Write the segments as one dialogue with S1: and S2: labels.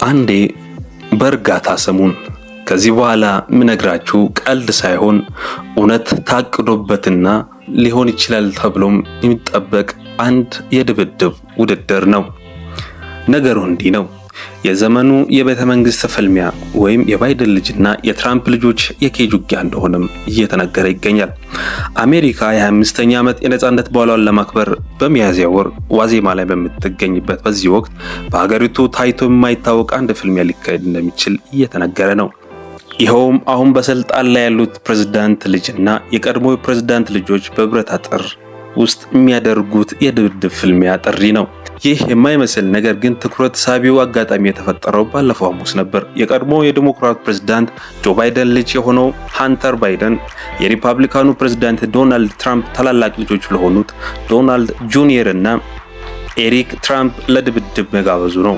S1: አንዴ በእርጋታ ስሙን። ከዚህ በኋላ ምነግራችሁ ቀልድ ሳይሆን እውነት ታቅዶበትና ሊሆን ይችላል ተብሎም የሚጠበቅ አንድ የድብድብ ውድድር ነው። ነገሩ እንዲህ ነው። የዘመኑ የቤተ መንግስት ፍልሚያ ወይም የባይደን ልጅና የትራምፕ ልጆች የኬጅ ውጊያ እንደሆነም እየተነገረ ይገኛል። አሜሪካ የ25ኛ ዓመት የነጻነት በዓሏን ለማክበር በሚያዝያ ወር ዋዜማ ላይ በምትገኝበት በዚህ ወቅት በሀገሪቱ ታይቶ የማይታወቅ አንድ ፍልሚያ ሊካሄድ እንደሚችል እየተነገረ ነው። ይኸውም አሁን በስልጣን ላይ ያሉት ፕሬዝዳንት ልጅና የቀድሞ ፕሬዝዳንት ልጆች በብረት አጥር ውስጥ የሚያደርጉት የድብድብ ፍልሚያ ጥሪ ነው። ይህ የማይመስል ነገር ግን ትኩረት ሳቢው አጋጣሚ የተፈጠረው ባለፈው ሐሙስ ነበር። የቀድሞ የዲሞክራት ፕሬዝዳንት ጆ ባይደን ልጅ የሆነው ሃንተር ባይደን የሪፐብሊካኑ ፕሬዝዳንት ዶናልድ ትራምፕ ታላላቅ ልጆች ለሆኑት ዶናልድ ጁኒየር እና ኤሪክ ትራምፕ ለድብድብ መጋበዙ ነው።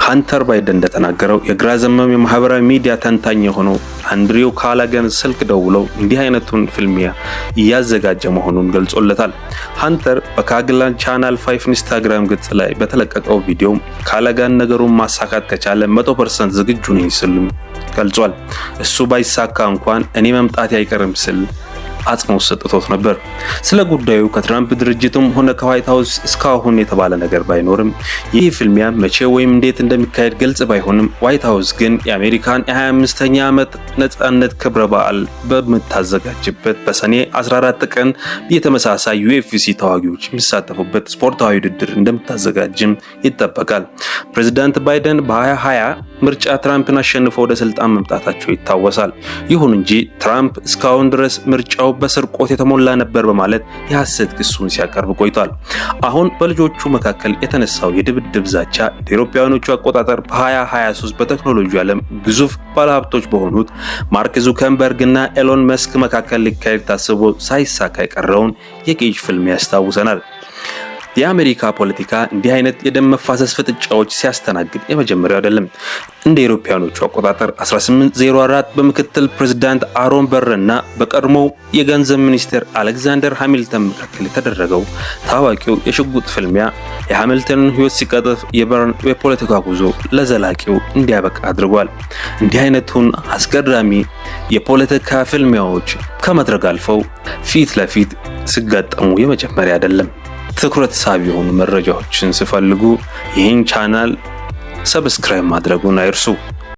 S1: ሃንተር ባይደን እንደተናገረው የግራ ዘመም የማህበራዊ ሚዲያ ተንታኝ የሆነው አንድሪው ካላጋን ስልክ ደውለው እንዲህ አይነቱን ፍልሚያ እያዘጋጀ መሆኑን ገልጾለታል። ሃንተር በካግላን ቻናል 5 ኢንስታግራም ገጽ ላይ በተለቀቀው ቪዲዮ ካላጋን ነገሩን ማሳካት ከቻለ 100% ዝግጁ ነኝ ሲል ገልጿል። እሱ ባይሳካ እንኳን እኔ መምጣት አይቀርም ሲል አጽንኦት ሰጥቶት ነበር። ስለ ጉዳዩ ከትራምፕ ድርጅቱም ሆነ ከዋይት ሃውስ እስካሁን የተባለ ነገር ባይኖርም ይህ ፍልሚያ መቼ ወይም እንዴት እንደሚካሄድ ግልጽ ባይሆንም ዋይት ሃውስ ግን የአሜሪካን የ25ኛ ዓመት ነጻነት ክብረ በዓል በምታዘጋጅበት በሰኔ 14 ቀን የተመሳሳይ UFC ተዋጊዎች የሚሳተፉበት ስፖርታዊ ውድድር እንደምታዘጋጅም ይጠበቃል። ፕሬዝዳንት ባይደን በ2020 ምርጫ ትራምፕን አሸንፈው ወደ ስልጣን መምጣታቸው ይታወሳል። ይሁን እንጂ ትራምፕ እስካሁን ድረስ ምርጫው በስርቆት የተሞላ ነበር በማለት የሐሰት ክሱን ሲያቀርብ ቆይቷል። አሁን በልጆቹ መካከል የተነሳው የድብድብ ዛቻ እንደ አውሮፓውያኖቹ አቆጣጠር በ2023 በቴክኖሎጂ ዓለም ግዙፍ ባለሀብቶች በሆኑት ማርክ ዙከርበርግ እና ኤሎን መስክ መካከል ሊካሄድ ታስቦ ሳይሳካ የቀረውን የኬጅ ፍልሚያ ያስታውሰናል። የአሜሪካ ፖለቲካ እንዲህ አይነት የደም መፋሰስ ፍጥጫዎች ሲያስተናግድ የመጀመሪያው አይደለም። እንደ አውሮፓውያኖቹ አቆጣጠር 1804 በምክትል ፕሬዝዳንት አሮን በር እና በቀድሞው የገንዘብ ሚኒስትር አሌክዛንደር ሃሚልተን መካከል የተደረገው ታዋቂው የሽጉጥ ፍልሚያ የሃሚልተንን ሕይወት ሲቀጥፍ የበርን የፖለቲካ ጉዞ ለዘላቂው እንዲያበቃ አድርጓል። እንዲህ አይነቱን አስገራሚ የፖለቲካ ፍልሚያዎች ከመድረክ አልፈው ፊት ለፊት ሲጋጠሙ የመጀመሪያ አይደለም። ትኩረት ሳቢ የሆኑ መረጃዎችን ሲፈልጉ ይህን ቻናል ሰብስክራይብ ማድረጉን አይርሱ።